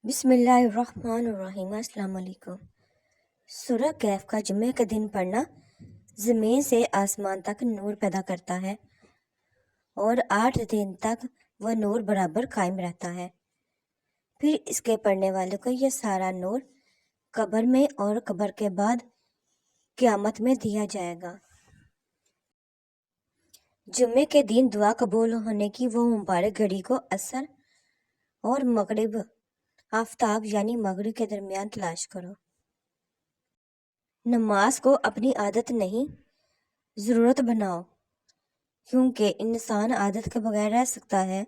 بسم اللہ الرحمن الرحیم۔ السلام علیکم۔ سورہ کہف کا جمعہ کے دن پڑھنا زمین سے آسمان تک نور پیدا کرتا ہے اور 8 دن تک وہ نور برابر قائم رہتا ہے۔ پھر اس کے پڑھنے والے کو یہ سارا نور قبر میں اور قبر کے بعد قیامت میں دیا جائے گا۔ جمعے کے دن دعا قبول ہونے کی وہ مبارک گھڑی کو عصر اور مغرب آفتاب یعنی مغرب کے درمیان تلاش کرو۔ نماز کو اپنی عادت نہیں ضرورت بناؤ، کیونکہ انسان عادت کے بغیر رہ سکتا ہے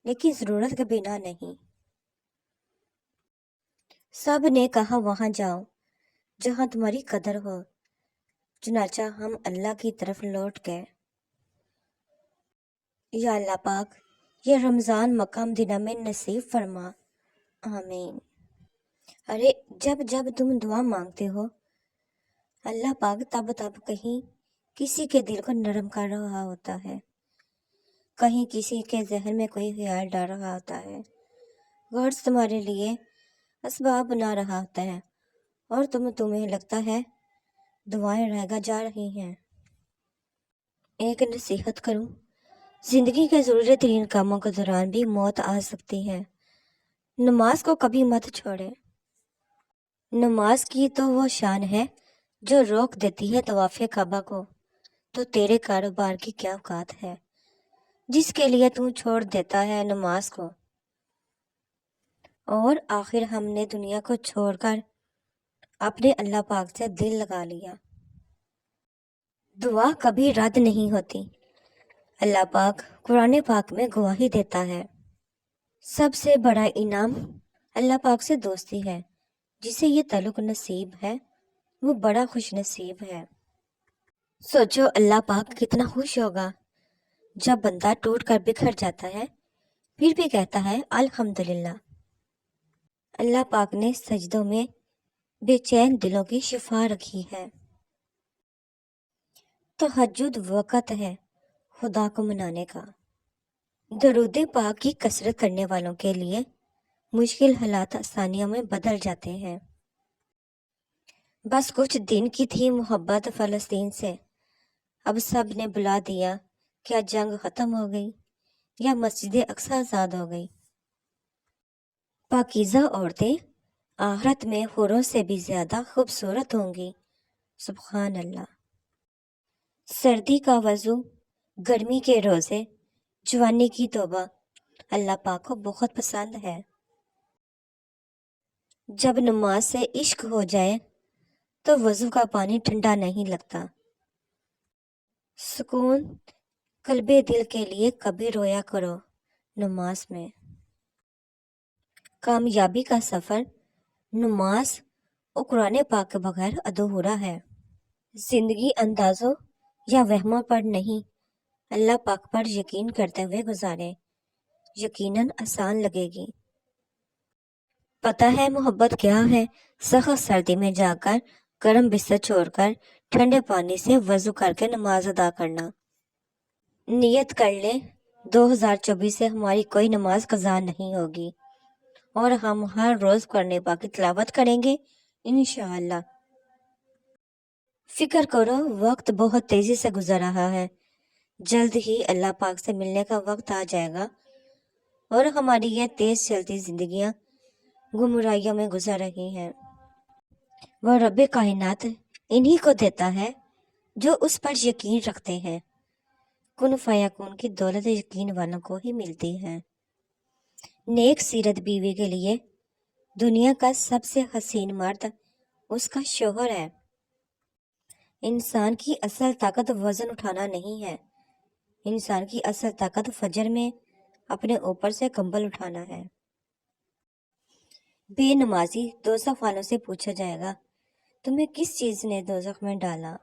لیکن ضرورت کے بنا نہیں۔ سب نے کہا وہاں جاؤ جہاں تمہاری قدر ہو، چنانچہ ہم اللہ کی طرف لوٹ گئے۔ یا اللہ پاک یہ رمضان مکہ مدینہ میں نصیب فرما، آمین۔ ارے جب تم دعا مانگتے ہو اللہ پاک تب کہیں کسی کے دل کو نرم کر رہا ہوتا ہے، کہیں کسی کے ذہن میں کوئی خیال ڈال رہا ہوتا ہے، غرض تمہارے لیے اسباب بنا رہا ہوتا ہے اور تمہیں لگتا ہے دعائیں رہ جا رہی ہیں۔ ایک نصیحت کروں، زندگی کے ضروری ترین کاموں کے دوران بھی موت آ سکتی ہے۔ نماز کو کبھی مت چھوڑے۔ نماز کی تو وہ شان ہے جو روک دیتی ہے طواف کعبہ کو، تو تیرے کاروبار کی کیا اوقات ہے جس کے لیے تو چھوڑ دیتا ہے نماز کو۔ اور آخر ہم نے دنیا کو چھوڑ کر اپنے اللہ پاک سے دل لگا لیا۔ دعا کبھی رد نہیں ہوتی۔ اللہ پاک قرآن پاک میں گواہی دیتا ہے، سب سے بڑا انعام اللہ پاک سے دوستی ہے۔ جسے یہ تعلق نصیب ہے وہ بڑا خوش نصیب ہے۔ سوچو اللہ پاک کتنا خوش ہوگا جب بندہ ٹوٹ کر بکھر جاتا ہے پھر بھی کہتا ہے الحمدللہ۔ اللہ پاک نے سجدوں میں بے چین دلوں کی شفا رکھی ہے۔ تہجد وقت ہے خدا کو منانے کا۔ درود پاک کی کثرت کرنے والوں کے لیے مشکل حالات آسانیوں میں بدل جاتے ہیں۔ بس کچھ دن کی تھی محبت فلسطین سے، اب سب نے بلا دیا، کیا جنگ ختم ہو گئی یا مسجد اقصی آزاد ہو گئی؟ پاکیزہ عورتیں آخرت میں حوروں سے بھی زیادہ خوبصورت ہوں گی، سبحان اللہ۔ سردی کا وضو، گرمی کے روزے، جوانی کی توبہ اللہ پاک کو بہت پسند ہے۔ جب نماز سے عشق ہو جائے تو وضو کا پانی ٹھنڈا نہیں لگتا۔ سکون قلب دل کے لیے کبھی رویا کرو نماز میں۔ کامیابی کا سفر نماز اور قرآن پاک کے بغیر ادھورا ہے۔ زندگی اندازوں یا وہموں پر نہیں، اللہ پاک پر یقین کرتے ہوئے گزارے، یقیناً آسان لگے گی۔ پتہ ہے محبت کیا ہے؟ سخت سردی میں جا کر گرم بستر چھوڑ کر ٹھنڈے پانی سے وضو کر کے نماز ادا کرنا۔ نیت کر لے 2024 سے ہماری کوئی نماز قضا نہیں ہوگی اور ہم ہر روز قرآن پاک کی تلاوت کریں گے انشاءاللہ۔ فکر کرو وقت بہت تیزی سے گزر رہا ہے، جلد ہی اللہ پاک سے ملنے کا وقت آ جائے گا اور ہماری یہ تیز چلتی زندگیاں گمراہیوں میں گزر رہی ہیں۔ وہ رب کائنات انہی کو دیتا ہے جو اس پر یقین رکھتے ہیں۔ کن فیکون کی دولت یقین والوں کو ہی ملتی ہے۔ نیک سیرت بیوی کے لیے دنیا کا سب سے حسین مرد اس کا شوہر ہے۔ انسان کی اصل طاقت وزن اٹھانا نہیں ہے، انسان کی اصل طاقت فجر میں اپنے اوپر سے کمبل اٹھانا ہے۔ بے نمازی دوزخ والوں سے پوچھا جائے گا تمہیں کس چیز نے دوزخ میں ڈالا؟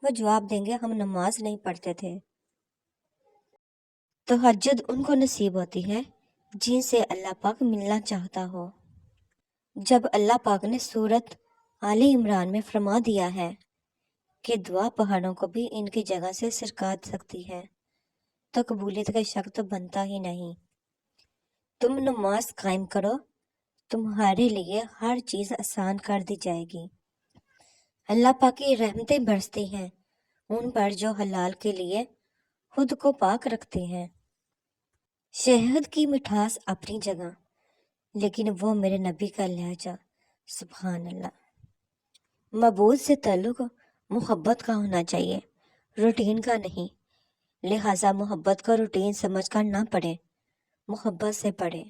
وہ جواب دیں گے ہم نماز نہیں پڑھتے تھے۔ تہجد ان کو نصیب ہوتی ہے جن سے اللہ پاک ملنا چاہتا ہو۔ جب اللہ پاک نے سورۃ آل عمران میں فرما دیا ہے کہ دعا پہاڑوں کو بھی ان کی جگہ سے سرکا سکتی ہے، تو قبولیت کا شک تو بنتا ہی نہیں۔ تم نماز قائم کرو تمہارے لیے ہر چیز آسان کر دی جائے گی۔ اللہ پاک کی رحمتیں برستی ہیں ان پر جو حلال کے لیے خود کو پاک رکھتے ہیں۔ شہد کی مٹھاس اپنی جگہ، لیکن وہ میرے نبی کا لہجہ، سبحان اللہ۔ معبود سے تعلق محبت کا ہونا چاہیے، روٹین کا نہیں، لہٰذا محبت کو روٹین سمجھ کر نہ پڑھیں، محبت سے پڑھیں۔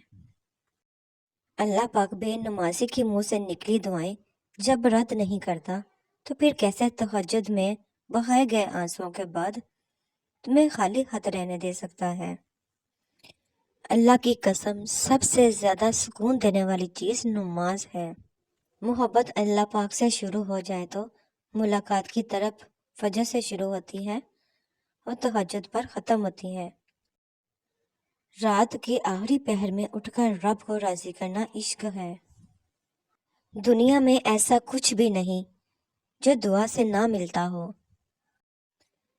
اللہ پاک بے نمازی کے منہ سے نکلی دعائیں جب رد نہیں کرتا تو پھر کیسے تہجد میں بہائے گئے آنسوؤں کے بعد تمہیں خالی ہاتھ رہنے دے سکتا ہے؟ اللہ کی قسم سب سے زیادہ سکون دینے والی چیز نماز ہے۔ محبت اللہ پاک سے شروع ہو جائے تو ملاقات کی طرف فجر سے شروع ہوتی ہے اور تہجد پر ختم ہوتی ہے۔ رات کے آخری پہر میں اٹھ کر رب کو راضی کرنا عشق ہے۔ دنیا میں ایسا کچھ بھی نہیں جو دعا سے نہ ملتا ہو۔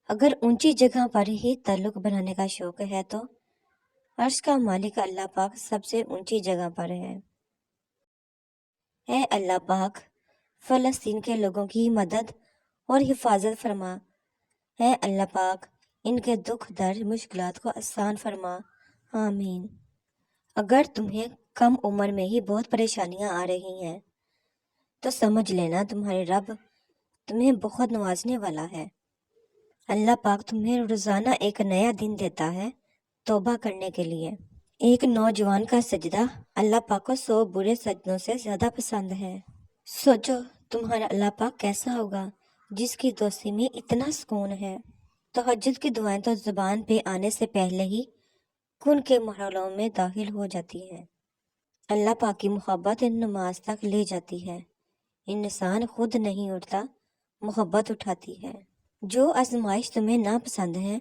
اگر اونچی جگہ پر ہی تعلق بنانے کا شوق ہے تو عرش کا مالک اللہ پاک سب سے اونچی جگہ پر ہے۔ اے اللہ پاک، فلسطین کے لوگوں کی مدد اور حفاظت فرما۔ اے اللہ پاک، ان کے دکھ درد مشکلات کو آسان فرما، آمین۔ اگر تمہیں کم عمر میں ہی بہت پریشانیاں آ رہی ہیں تو سمجھ لینا تمہارے رب تمہیں بہت نوازنے والا ہے۔ اللہ پاک تمہیں روزانہ ایک نیا دن دیتا ہے توبہ کرنے کے لیے۔ ایک نوجوان کا سجدہ اللہ پاک کو 100 برے سجدوں سے زیادہ پسند ہے۔ سوچو تمہارا اللہ پاک کیسا ہوگا جس کی دوستی میں اتنا سکون ہے۔ تہجد کی دعائیں تو زبان پہ آنے سے پہلے ہی کن کے مرحلوں میں داخل ہو جاتی ہیں۔ اللہ پاک کی محبت نماز تک لے جاتی ہے۔ انسان خود نہیں اٹھتا، محبت اٹھاتی ہے۔ جو آزمائش تمہیں ناپسند ہے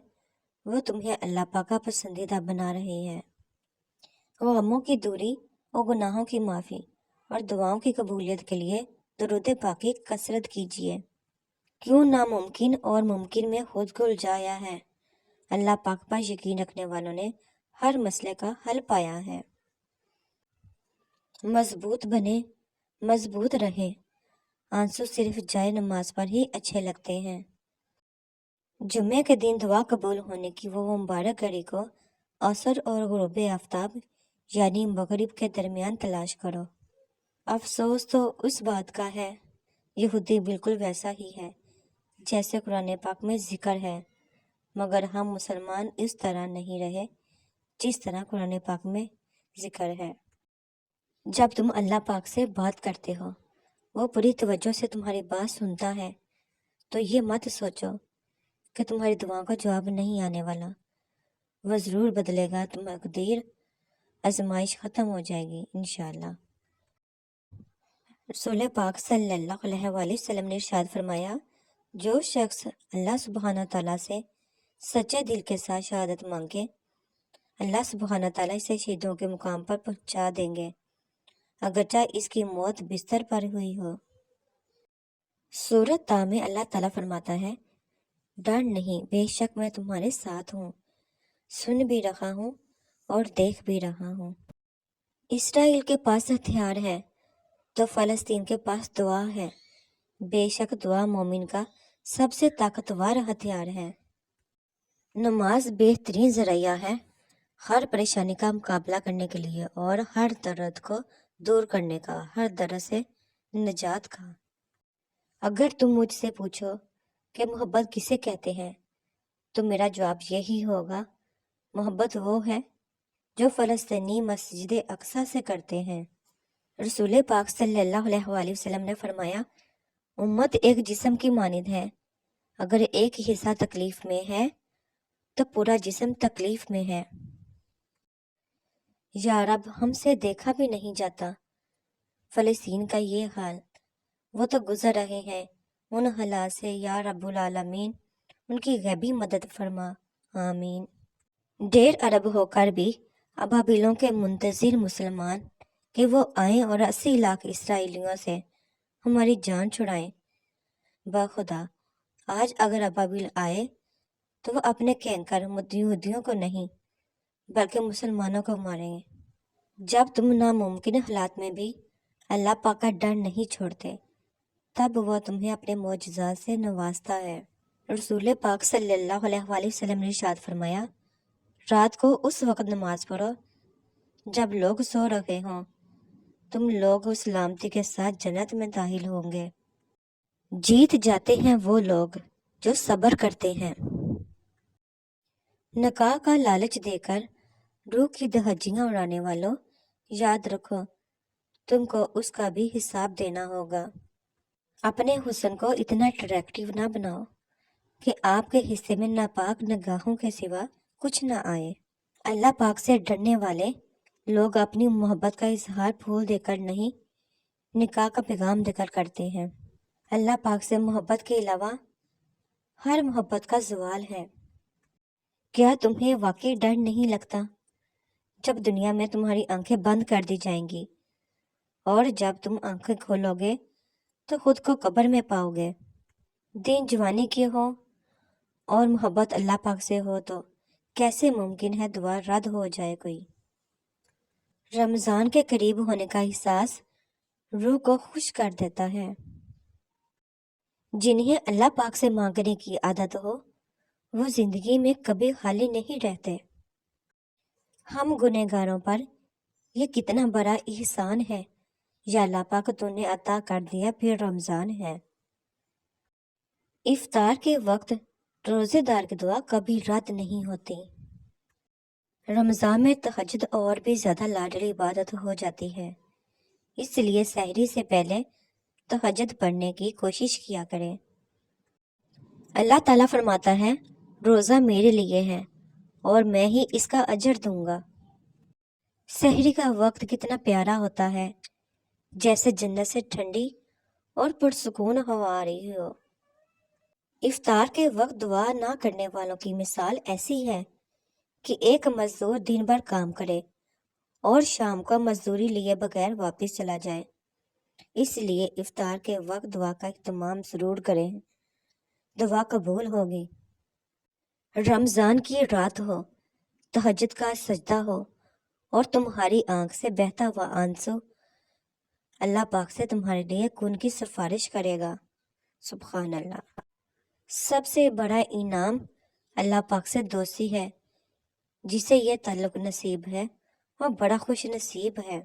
وہ تمہیں اللہ پاک کا پسندیدہ بنا رہی ہے۔ غموں کی دوری اور گناہوں کی معافی اور دعاؤں کی قبولیت کے لیے درود پاک کی کثرت کیجیے۔ کیوں ناممکن اور ممکن میں خود کو الجھایا ہے، اللہ پاک پر یقین رکھنے والوں نے ہر مسئلے کا حل پایا ہے۔ مضبوط بنے، مضبوط رہے۔ آنسو صرف جائے نماز پر ہی اچھے لگتے ہیں۔ جمعے کے دن دعا قبول ہونے کی وہ مبارک گھڑی کو عصر اور غروب آفتاب یعنی مغرب کے درمیان تلاش کرو۔ افسوس تو اس بات کا ہے، یہودی بالکل ویسا ہی ہے جیسے قرآن پاک میں ذکر ہے، مگر ہم مسلمان اس طرح نہیں رہے جس طرح قرآن پاک میں ذکر ہے۔ جب تم اللہ پاک سے بات کرتے ہو، وہ پوری توجہ سے تمہاری بات سنتا ہے، تو یہ مت سوچو کہ تمہاری دعاؤں کا جواب نہیں آنے والا، وہ ضرور بدلے گا۔ تقدیر آزمائش ختم ہو جائے گی انشاءاللہ۔ رسول پاک صلی اللہ علیہ وآلہ وسلم نے ارشاد فرمایا، جو شخص اللہ سبحانہ تعالیٰ سے سچے دل کے ساتھ شہادت مانگے، اللہ سبحانہ تعالیٰ اسے شہیدوں کے مقام پر پہنچا دیں گے، اگرچہ اس کی موت بستر پر ہوئی ہو۔ سورۃ طٰ میں اللہ تعالیٰ فرماتا ہے، ڈر نہیں، بے شک میں تمہارے ساتھ ہوں، سن بھی رہا ہوں اور دیکھ بھی رہا ہوں۔ اسرائیل کے پاس ہتھیار ہے تو فلسطین کے پاس دعا ہے۔ بے شک دعا مومن کا سب سے طاقتور ہتھیار ہے۔ نماز بہترین ذریعہ ہے ہر پریشانی کا مقابلہ کرنے کے لیے اور ہر درد کو دور کرنے کا، ہر درد سے نجات کا۔ اگر تم مجھ سے پوچھو کہ محبت کسے کہتے ہیں تو میرا جواب یہی ہوگا، محبت وہ ہے جو فلسطینی مسجد اقصیٰ سے کرتے ہیں۔ رسول پاک صلی اللہ علیہ وآلہ وسلم نے فرمایا، امت ایک جسم کی مانند ہے، اگر ایک حصہ تکلیف میں ہے تو پورا جسم تکلیف میں ہے۔ یا رب، ہم سے دیکھا بھی نہیں جاتا فلسطین کا یہ حال، وہ تو گزر رہے ہیں ان حالات سے، یا رب العالمین ان کی غیبی مدد فرما، آمین۔ 1.5 ارب ہو کر بھی ابابیلوں کے منتظر مسلمان کہ وہ آئیں اور 80 لاکھ اسرائیلیوں سے ہماری جان چھڑائیں، بخدا آج اگر ابابیل آئے تو وہ اپنے کینکر یہودیوں کو نہیں بلکہ مسلمانوں کو ماریں گے۔ جب تم ناممکن حالات میں بھی اللہ پاک کا ڈر نہیں چھوڑتے، تب وہ تمہیں اپنے معجزات سے نوازتا ہے۔ رسول پاک صلی اللہ علیہ وآلہ وسلم نے ارشاد فرمایا، رات کو اس وقت نماز پڑھو جب لوگ سو رہے ہوں، تم لوگ اس سلامتی کے ساتھ جنت میں داخل ہوں گے۔ جیت جاتے ہیں وہ لوگ جو صبر کرتے ہیں۔ نکاح کا لالچ دے کر روح کی دہجیاں اڑانے والوں، یاد رکھو تم کو اس کا بھی حساب دینا ہوگا۔ اپنے حسن کو اتنا اٹریکٹیو نہ بناؤ کہ آپ کے حصے میں ناپاک نگاہوں کے سوا کچھ نہ آئے۔ اللہ پاک سے ڈرنے والے لوگ اپنی محبت کا اظہار پھول دے کر نہیں، نکاح کا پیغام دے کر کرتے ہیں۔ اللہ پاک سے محبت کے علاوہ ہر محبت کا زوال ہے۔ کیا تمہیں واقعی ڈر نہیں لگتا جب دنیا میں تمہاری آنکھیں بند کر دی جائیں گی اور جب تم آنکھیں کھولو گے تو خود کو قبر میں پاؤ گے؟ دین جوانی کی ہو اور محبت اللہ پاک سے ہو تو کیسے ممکن ہے دعا رد ہو جائے کوئی؟ رمضان کے قریب ہونے کا احساس روح کو خوش کر دیتا ہے۔ جنہیں اللہ پاک سے مانگنے کی عادت ہو وہ زندگی میں کبھی خالی نہیں رہتے۔ ہم گنہگاروں پر یہ کتنا بڑا احسان ہے، یا اللہ پاک تو نے عطا کر دیا پھر رمضان ہے۔ افطار کے وقت روزے دار کی دعا کبھی رد نہیں ہوتی۔ رمضان میں تہجد اور بھی زیادہ لاڈلی عبادت ہو جاتی ہے، اس لیے سحری سے پہلے تہجد پڑھنے کی کوشش کیا کریں۔ اللہ تعالیٰ فرماتا ہے، روزہ میرے لیے ہے اور میں ہی اس کا اجر دوں گا۔ سحری کا وقت کتنا پیارا ہوتا ہے، جیسے جنت سے ٹھنڈی اور پرسکون ہوا آ رہی ہو۔ افطار کے وقت دعا نہ کرنے والوں کی مثال ایسی ہے کہ ایک مزدور دن بھر کام کرے اور شام کو مزدوری لیے بغیر واپس چلا جائے۔ اس لیے افطار کے وقت دعا کا اہتمام ضرور کریں، دعا قبول ہوگی۔ رمضان کی رات ہو، تہجد کا سجدہ ہو اور تمہاری آنکھ سے بہتا ہوا آنسو اللہ پاک سے تمہارے لیے خون کی سفارش کرے گا۔ سبحان اللہ۔ سب سے بڑا انعام اللہ پاک سے دوستی ہے، جسے یہ تعلق نصیب ہے وہ بڑا خوش نصیب ہے۔